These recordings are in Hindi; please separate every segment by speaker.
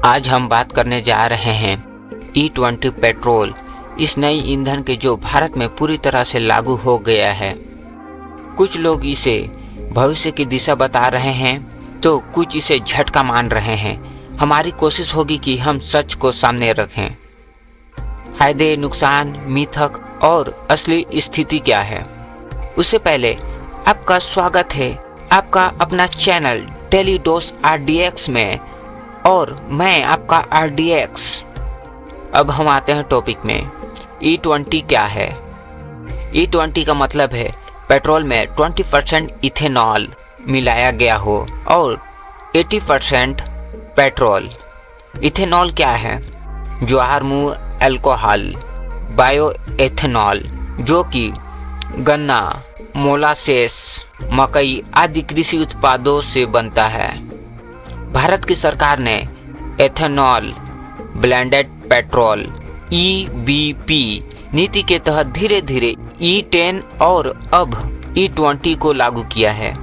Speaker 1: आज हम बात करने जा रहे हैं E20 पेट्रोल, इस नई ईंधन के जो भारत में पूरी तरह से लागू हो गया है। कुछ लोग इसे भविष्य की दिशा बता रहे हैं तो कुछ इसे झटका मान रहे हैं। हमारी कोशिश होगी कि हम सच को सामने रखें। फायदे, नुकसान, मिथक और असली स्थिति क्या है, उससे पहले आपका स्वागत है आपका अपना चैनल डेली डोज RDX में, और मैं आपका RDX। अब हम आते हैं टॉपिक में। E20 क्या है? E20 का मतलब है पेट्रोल में 20% इथेनॉल मिलाया गया हो और 80% पेट्रोल। इथेनॉल क्या है? ज्वारमूल अल्कोहल, बायो एथेनॉल, जो कि गन्ना, मोलासेस, मकई आदि कृषि उत्पादों से बनता है। भारत की सरकार ने एथेनॉल ब्लेंडेड पेट्रोल EBP नीति के तहत धीरे धीरे E10 और अब E20 को लागू किया है।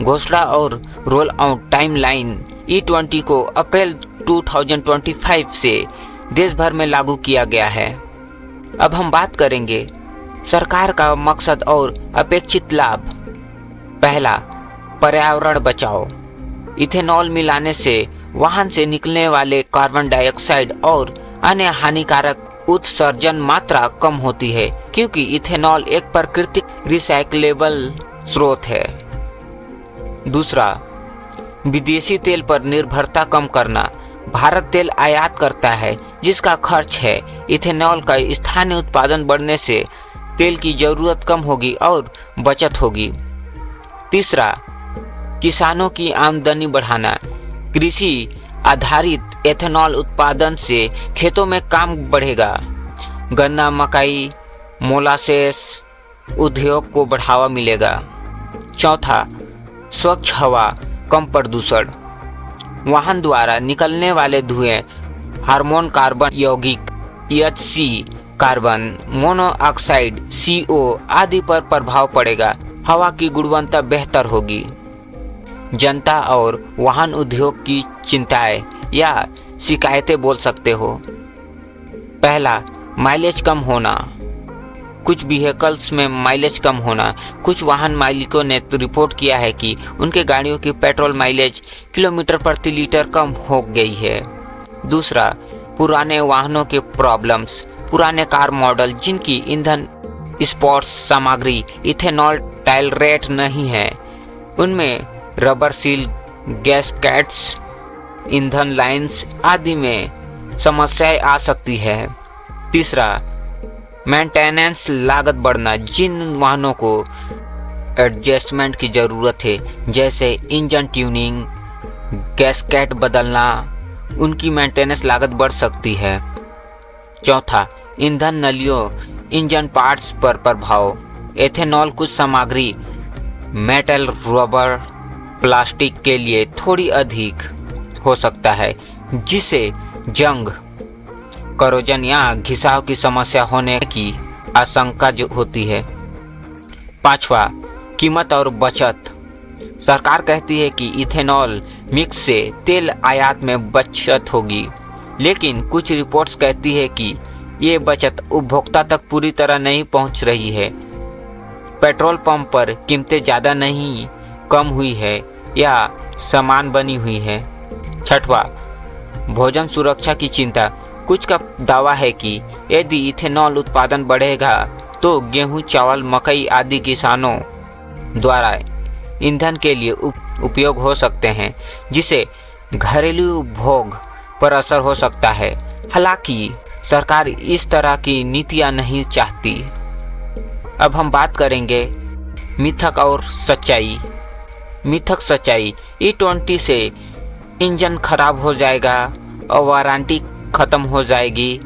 Speaker 1: घोषणा और रोल आउट टाइमलाइन E20 को अप्रैल 2025 से देश भर में लागू किया गया है। अब हम बात करेंगे सरकार का मकसद और अपेक्षित लाभ। पहला, पर्यावरण बचाओ। इथेनॉल मिलाने से वाहन से निकलने वाले कार्बन डाइऑक्साइड और अन्य हानिकारक उत्सर्जन मात्रा कम होती है, क्योंकि इथेनॉल एक प्राकृतिक रिसाइक्लेबल स्रोत है। दूसरा, विदेशी तेल पर निर्भरता कम करना। भारत तेल आयात करता है जिसका खर्च है। इथेनॉल का स्थानीय उत्पादन बढ़ने से तेल की जरूरत कम होगी और बचत होगी। तीसरा, किसानों की आमदनी बढ़ाना। कृषि आधारित एथेनॉल उत्पादन से खेतों में काम बढ़ेगा। गन्ना, मकई, मोलासेस उद्योग को बढ़ावा मिलेगा। चौथा, स्वच्छ हवा, कम प्रदूषण। वाहन द्वारा निकलने वाले धुएं हार्मोन कार्बन यौगिक HC, कार्बन मोनोऑक्साइड CO आदि पर प्रभाव पड़ेगा। हवा की गुणवत्ता बेहतर होगी। जनता और वाहन उद्योग की चिंताएं या शिकायतें बोल सकते हो। पहला, माइलेज कम होना। कुछ व्हीकल्स में माइलेज कम होना। कुछ वाहन मालिकों ने रिपोर्ट किया है कि उनके गाड़ियों की पेट्रोल माइलेज किलोमीटर प्रति लीटर कम हो गई है। दूसरा, पुराने वाहनों के प्रॉब्लम्स। पुराने कार मॉडल जिनकी ईंधन स्पोर्ट्स सामग्री इथेनॉल टॉलरेट नहीं है, उनमें रबर सील, गैसकेट्स, ईंधन लाइन्स आदि में समस्याएं आ सकती है। तीसरा, मेंटेनेंस लागत बढ़ना। जिन वाहनों को एडजस्टमेंट की ज़रूरत है, जैसे इंजन ट्यूनिंग, गैसकेट बदलना, उनकी मेंटेनेंस लागत बढ़ सकती है। चौथा, ईंधन नलियों, इंजन पार्ट्स पर प्रभाव। एथेनॉल कुछ सामग्री मेटल, रबर, प्लास्टिक के लिए थोड़ी अधिक हो सकता है, जिससे जंग, करोजन या घिसाव की समस्या होने की आशंका जो होती है। पांचवा, कीमत और बचत। सरकार कहती है कि इथेनॉल मिक्स से तेल आयात में बचत होगी, लेकिन कुछ रिपोर्ट्स कहती है कि ये बचत उपभोक्ता तक पूरी तरह नहीं पहुंच रही है। पेट्रोल पंप पर कीमतें ज़्यादा नहीं कम हुई है या समान बनी हुई है। छठवा, भोजन सुरक्षा की चिंता। कुछ का दावा है कि यदि इथेनॉल उत्पादन बढ़ेगा तो गेहूं, चावल, मकई आदि किसानों द्वारा ईंधन के लिए उपयोग हो सकते हैं, जिससे घरेलू उपभोग पर असर हो सकता है। हालांकि सरकार इस तरह की नीतियां नहीं चाहती। अब हम बात करेंगे मिथक और सच्चाई। मिथक, सच्चाई। E20 से इंजन खराब हो जाएगा और वारंटी खत्म हो जाएगी।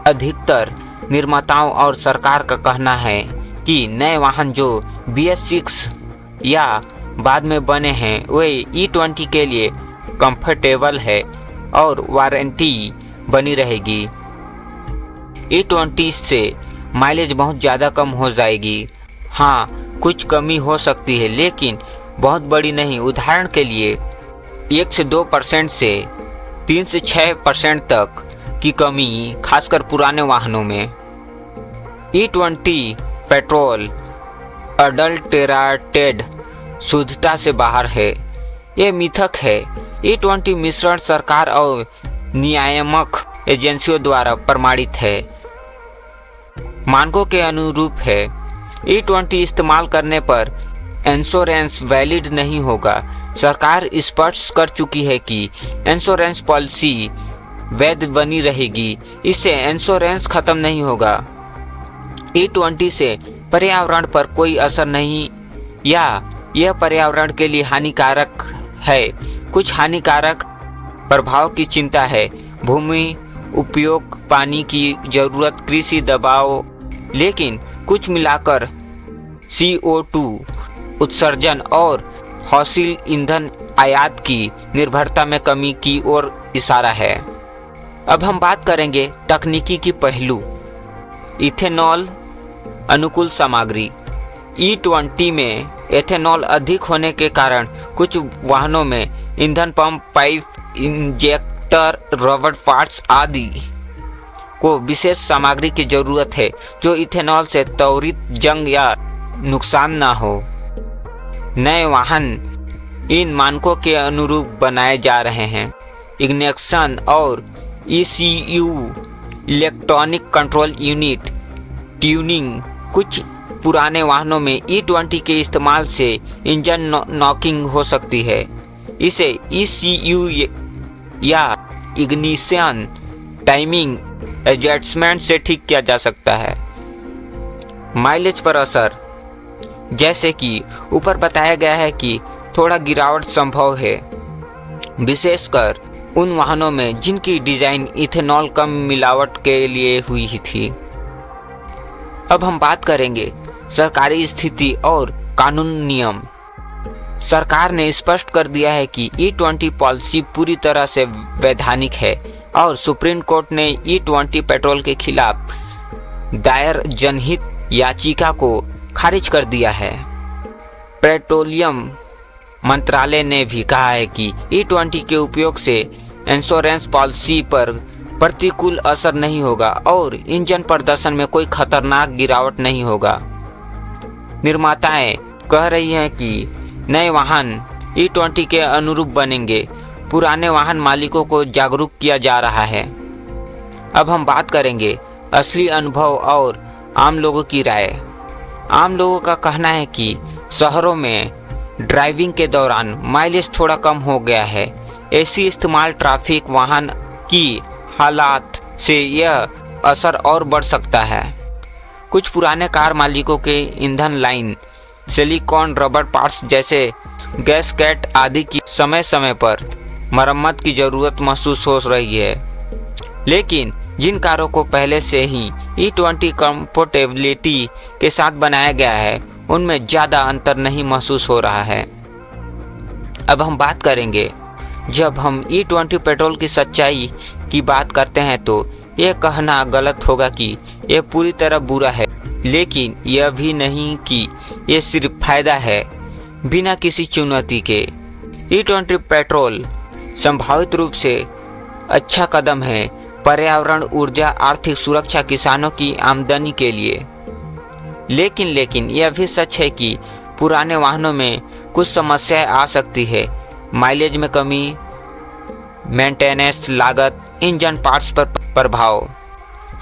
Speaker 1: अधिकतर निर्माताओं और सरकार का कहना है कि नए वाहन जो BS6 या बाद में बने हैं वे E20 के लिए कंफर्टेबल है और वारंटी बनी रहेगी। E20 से माइलेज बहुत ज़्यादा कम हो जाएगी। हाँ, कुछ कमी हो सकती है, लेकिन बहुत बड़ी नहीं। उदाहरण के लिए 1 से 2% से 3 से 6% तक की कमी, खासकर पुराने वाहनों में। E20 पेट्रोल अडल्टेराटेड शुद्धता से बाहर है, ये मिथक है। E20 मिश्रण सरकार और नियामक एजेंसियों द्वारा प्रमाणित है, मानकों के अनुरूप है। E20 इस्तेमाल करने पर इंश्योरेंस वैलिड नहीं होगा। सरकार स्पष्ट कर चुकी है कि इंश्योरेंस पॉलिसी वैध बनी रहेगी, इससे इंश्योरेंस खत्म नहीं होगा। E20 से पर्यावरण पर कोई असर नहीं या यह पर्यावरण के लिए हानिकारक है। कुछ हानिकारक प्रभाव की चिंता है, भूमि उपयोग, पानी की जरूरत, कृषि दबाव, लेकिन कुछ मिलाकर CO2 उत्सर्जन और फॉसिल ईंधन आयात की निर्भरता में कमी की ओर इशारा है। अब हम बात करेंगे तकनीकी की पहलू। इथेनॉल अनुकूल सामग्री। E20 में एथेनॉल अधिक होने के कारण कुछ वाहनों में ईंधन pump, pipe, injector, rubber parts आदि को विशेष सामग्री की जरूरत है जो इथेनॉल से त्वरित जंग या नुकसान ना हो। नए वाहन इन मानकों के अनुरूप बनाए जा रहे हैं। इग्निशन और ECU electronic control unit tuning. कुछ पुराने वाहनों में E20 के इस्तेमाल से इंजन नॉकिंग हो सकती है। इसे ECU या इग्निशन टाइमिंग एडजस्टमेंट से ठीक किया जा सकता है। माइलेज पर असर। जैसे कि ऊपर बताया गया है कि थोड़ा गिरावट संभव है, विशेषकर उन वाहनों में जिनकी डिजाइन इथेनॉल कम मिलावट के लिए हुई ही थी। अब हम बात करेंगे सरकारी स्थिति और कानून नियम। सरकार ने स्पष्ट कर दिया है कि E20 पॉलिसी पूरी तरह से वैधानिक है और सुप्रीम कोर्ट ने E20 पेट्रोल के खिलाफ दायर जनहित याचिका को खारिज कर दिया है। पेट्रोलियम मंत्रालय ने भी कहा है कि E20 के उपयोग से इंश्योरेंस पॉलिसी पर प्रतिकूल असर नहीं होगा और इंजन प्रदर्शन में कोई खतरनाक गिरावट नहीं होगा। निर्माताएं कह रही हैं कि नए वाहन E20 के अनुरूप बनेंगे। पुराने वाहन मालिकों को जागरूक किया जा रहा है। अब हम बात करेंगे असली अनुभव और आम लोगों की राय। आम लोगों का कहना है कि शहरों में ड्राइविंग के दौरान माइलेज थोड़ा कम हो गया है। AC इस्तेमाल, ट्रैफिक, वाहन की हालात से यह असर और बढ़ सकता है। कुछ पुराने कार मालिकों के ईंधन लाइन, सिलिकॉन, रबर पार्ट्स जैसे गैसकेट आदि की समय समय पर मरम्मत की ज़रूरत महसूस हो रही है। लेकिन जिन कारों को पहले से ही E20 कंफर्टेबिलिटी के साथ बनाया गया है, उनमें ज़्यादा अंतर नहीं महसूस हो रहा है। अब हम बात करेंगे, जब हम E20 पेट्रोल की सच्चाई की बात करते हैं तो यह कहना गलत होगा कि यह पूरी तरह बुरा है, लेकिन यह भी नहीं कि यह सिर्फ फायदा है बिना किसी चुनौती के। E20 पेट्रोल संभावित रूप से अच्छा कदम है पर्यावरण, ऊर्जा, आर्थिक सुरक्षा, किसानों की आमदनी के लिए। लेकिन यह भी सच है कि पुराने वाहनों में कुछ समस्याएं आ सकती है। माइलेज में कमी, मेंटेनेंस लागत, इंजन पार्ट्स पर प्रभाव।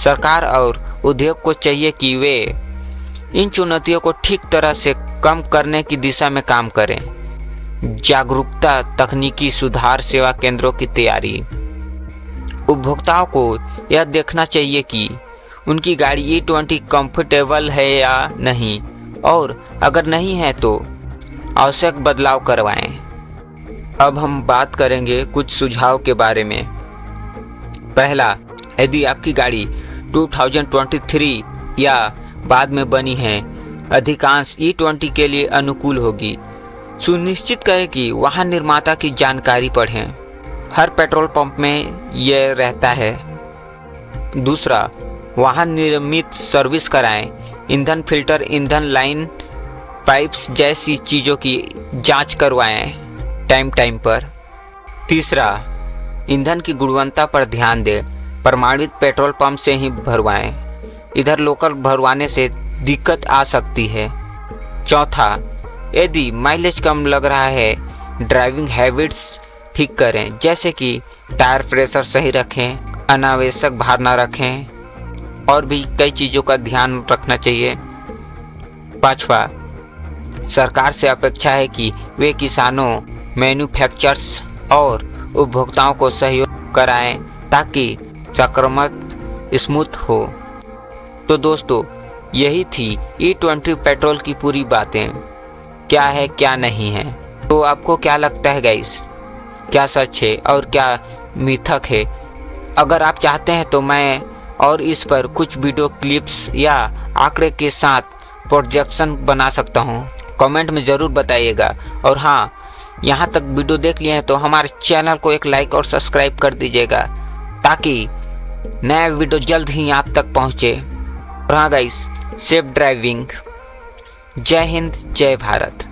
Speaker 1: सरकार और उद्योग को चाहिए कि वे इन चुनौतियों को ठीक तरह से कम करने की दिशा में काम करें। जागरूकता, तकनीकी सुधार, सेवा केंद्रों की तैयारी। उपभोक्ताओं को यह देखना चाहिए कि उनकी गाड़ी E20 कंफर्टेबल है या नहीं, और अगर नहीं है तो आवश्यक बदलाव करवाएं। अब हम बात करेंगे कुछ सुझाव के बारे में। पहला, यदि आपकी गाड़ी 2023 या बाद में बनी है, अधिकांश E20 के लिए अनुकूल होगी। सुनिश्चित करें कि वाहन निर्माता की जानकारी पढ़ें। हर पेट्रोल पंप में यह रहता है। दूसरा, वाहन निर्मित सर्विस कराएं। ईंधन फिल्टर, ईंधन लाइन, पाइप्स जैसी चीज़ों की जांच करवाएं टाइम पर। तीसरा, ईंधन की गुणवत्ता पर ध्यान दें, प्रमाणित पेट्रोल पंप से ही भरवाएं। इधर लोकल भरवाने से दिक्कत आ सकती है। चौथा, यदि माइलेज कम लग रहा है, ड्राइविंग हैबिट्स ठीक करें, जैसे कि टायर प्रेशर सही रखें, अनावश्यक भार न रखें और भी कई चीज़ों का ध्यान रखना चाहिए। पांचवा, सरकार से अपेक्षा है कि वे किसानों, मैन्युफैक्चरर्स और उपभोक्ताओं को सहयोग कराएं ताकि संक्रमण स्मूथ हो। तो दोस्तों, यही थी E20 पेट्रोल की पूरी बातें, क्या है क्या नहीं है। तो आपको क्या लगता है गाइस, क्या सच है और क्या मिथक है? अगर आप चाहते हैं तो मैं और इस पर कुछ वीडियो क्लिप्स या आंकड़े के साथ प्रोजेक्शन बना सकता हूं। कमेंट में ज़रूर बताइएगा। और हाँ, यहाँ तक वीडियो देख लिए हैं तो हमारे चैनल को एक लाइक और सब्सक्राइब कर दीजिएगा ताकि नया वीडियो जल्द ही आप तक पहुँचे। और हाँ गाइस, सेफ ड्राइविंग। जय हिंद, जय भारत।